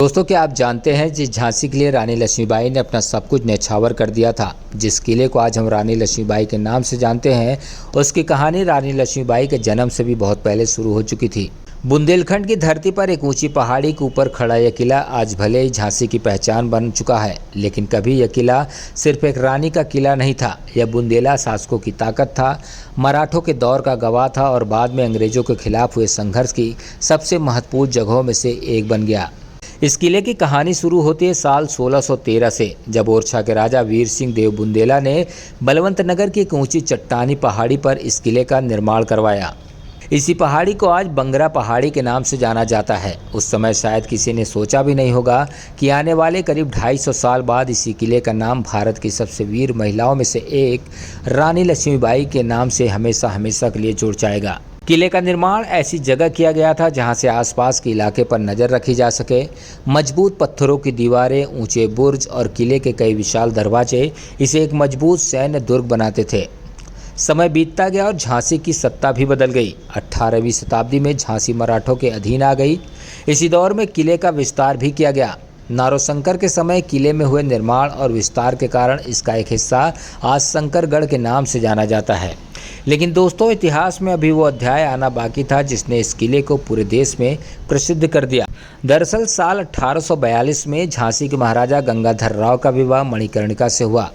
दोस्तों, क्या आप जानते हैं जिस झांसी के लिए रानी लक्ष्मीबाई ने अपना सब कुछ न्यौछावर कर दिया था, जिस किले को आज हम रानी लक्ष्मीबाई के नाम से जानते हैं, उसकी कहानी रानी लक्ष्मीबाई के जन्म से भी बहुत पहले शुरू हो चुकी थी। बुंदेलखंड की धरती पर एक ऊंची पहाड़ी के ऊपर खड़ा यह किला आज भले ही झांसी की पहचान बन चुका है, लेकिन कभी यह किला सिर्फ एक रानी का किला नहीं था। यह बुंदेला शासकों की ताकत था, मराठों के दौर का गवाह था और बाद में अंग्रेजों के खिलाफ हुए संघर्ष की सबसे महत्वपूर्ण जगहों में से एक बन गया। इस किले की कहानी शुरू होती है साल 1613 से, जब ओरछा के राजा वीर सिंह देव बुंदेला ने बलवंत नगर की एक ऊंची चट्टानी पहाड़ी पर इस किले का निर्माण करवाया। इसी पहाड़ी को आज बंगरा पहाड़ी के नाम से जाना जाता है। उस समय शायद किसी ने सोचा भी नहीं होगा कि आने वाले करीब 250 साल बाद इसी किले का नाम भारत की सबसे वीर महिलाओं में से एक रानी लक्ष्मीबाई के नाम से हमेशा हमेशा के लिए जुड़ जाएगा। किले का निर्माण ऐसी जगह किया गया था जहां से आसपास के इलाके पर नज़र रखी जा सके। मजबूत पत्थरों की दीवारें, ऊंचे बुर्ज और किले के कई विशाल दरवाजे इसे एक मजबूत सैन्य दुर्ग बनाते थे। समय बीतता गया और झांसी की सत्ता भी बदल गई। 18वीं शताब्दी में झांसी मराठों के अधीन आ गई। इसी दौर में किले का विस्तार भी किया गया। नारोशंकर के समय किले में हुए निर्माण और विस्तार के कारण इसका एक हिस्सा आज शंकरगढ़ के नाम से जाना जाता है। लेकिन दोस्तों, इतिहास में अभी वो अध्याय आना बाकी था जिसने इस किले को पूरे देश में प्रसिद्ध कर दिया। दरअसल साल 1842 में झांसी के महाराजा गंगाधर राव का विवाह मणिकर्णिका से हुआ।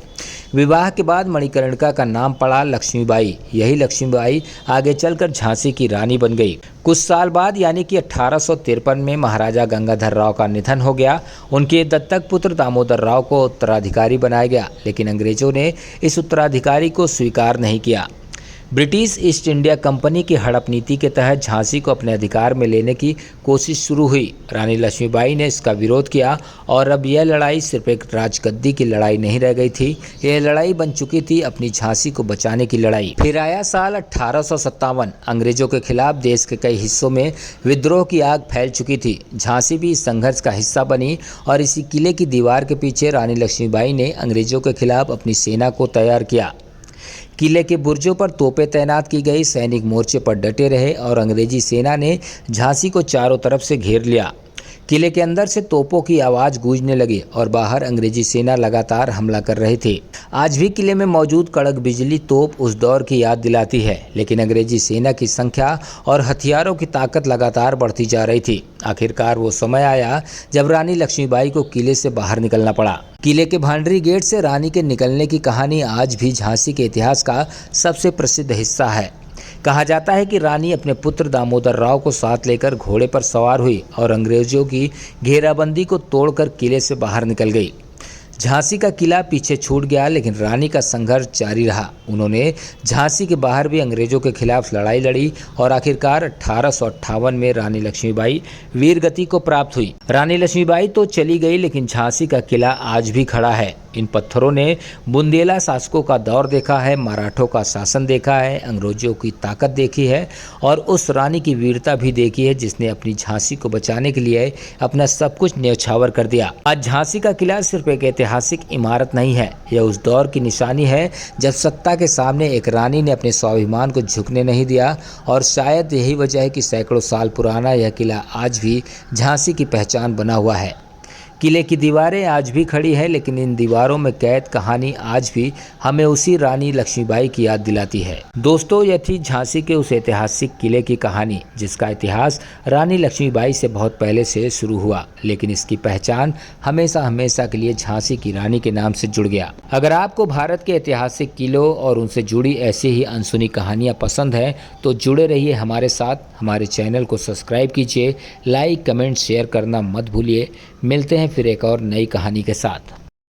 विवाह के बाद मणिकर्णिका का नाम पड़ा लक्ष्मीबाई। यही लक्ष्मीबाई आगे चलकर झांसी की रानी बन गई। कुछ साल बाद यानी कि 1853 में महाराजा गंगाधर राव का निधन हो गया। उनके दत्तक पुत्र दामोदर राव को उत्तराधिकारी बनाया गया, लेकिन अंग्रेजों ने इस उत्तराधिकारी को स्वीकार नहीं किया। ब्रिटिश ईस्ट इंडिया कंपनी की हड़प नीति के तहत झांसी को अपने अधिकार में लेने की कोशिश शुरू हुई। रानी लक्ष्मीबाई ने इसका विरोध किया और अब यह लड़ाई सिर्फ एक राजगद्दी की लड़ाई नहीं रह गई थी, यह लड़ाई बन चुकी थी अपनी झांसी को बचाने की लड़ाई। फिर आया साल 1857। अंग्रेजों के खिलाफ देश के कई हिस्सों में विद्रोह की आग फैल चुकी थी। झांसी भी इस संघर्ष का हिस्सा बनी और इसी किले की दीवार के पीछे रानी लक्ष्मीबाई ने अंग्रेजों के खिलाफ अपनी सेना को तैयार किया। किले के बुर्जों पर तोपें तैनात की गई, सैनिक मोर्चे पर डटे रहे और अंग्रेजी सेना ने झांसी को चारों तरफ से घेर लिया। किले के अंदर से तोपों की आवाज़ गूंजने लगी और बाहर अंग्रेजी सेना लगातार हमला कर रही थी। आज भी किले में मौजूद कड़क बिजली तोप उस दौर की याद दिलाती है, लेकिन अंग्रेजी सेना की संख्या और हथियारों की ताकत लगातार बढ़ती जा रही थी। आखिरकार वो समय आया जब रानी लक्ष्मीबाई को किले से बाहर निकलना पड़ा। किले के भांडरी गेट से रानी के निकलने की कहानी आज भी झांसी के इतिहास का सबसे प्रसिद्ध हिस्सा है। कहा जाता है कि रानी अपने पुत्र दामोदर राव को साथ लेकर घोड़े पर सवार हुई और अंग्रेजों की घेराबंदी को तोड़कर किले से बाहर निकल गई। झांसी का किला पीछे छूट गया, लेकिन रानी का संघर्ष जारी रहा। उन्होंने झांसी के बाहर भी अंग्रेजों के खिलाफ लड़ाई लड़ी और आखिरकार 1858 में रानी लक्ष्मीबाई वीरगति को प्राप्त हुई। रानी लक्ष्मीबाई तो चली गई, लेकिन झांसी का किला आज भी खड़ा है। इन पत्थरों ने बुंदेला शासकों का दौर देखा है, मराठों का शासन देखा है, अंग्रेजों की ताकत देखी है और उस रानी की वीरता भी देखी है जिसने अपनी झांसी को बचाने के लिए अपना सब कुछ न्यौछावर कर दिया। आज झांसी का किला सिर्फ एक ऐतिहासिक इमारत नहीं है, यह उस दौर की निशानी है जब सत्ता के सामने एक रानी ने अपने स्वाभिमान को झुकने नहीं दिया और शायद यही वजह है कि सैकड़ों साल पुराना यह किला आज भी झांसी की पहचान बना हुआ है। किले की दीवारें आज भी खड़ी है, लेकिन इन दीवारों में कैद कहानी आज भी हमें उसी रानी लक्ष्मीबाई की याद दिलाती है। दोस्तों, यह थी झांसी के उस ऐतिहासिक किले की कहानी जिसका इतिहास रानी लक्ष्मीबाई से बहुत पहले से शुरू हुआ, लेकिन इसकी पहचान हमेशा हमेशा के लिए झांसी की रानी के नाम से जुड़ गया। अगर आपको भारत के ऐतिहासिक किलों और उनसे जुड़ी ऐसी ही अनसुनी कहानियाँ पसंद हैं तो जुड़े रहिए हमारे साथ। हमारे चैनल को सब्सक्राइब कीजिए, लाइक कमेंट शेयर करना मत भूलिए। मिलते हैं फिर एक और नई कहानी के साथ।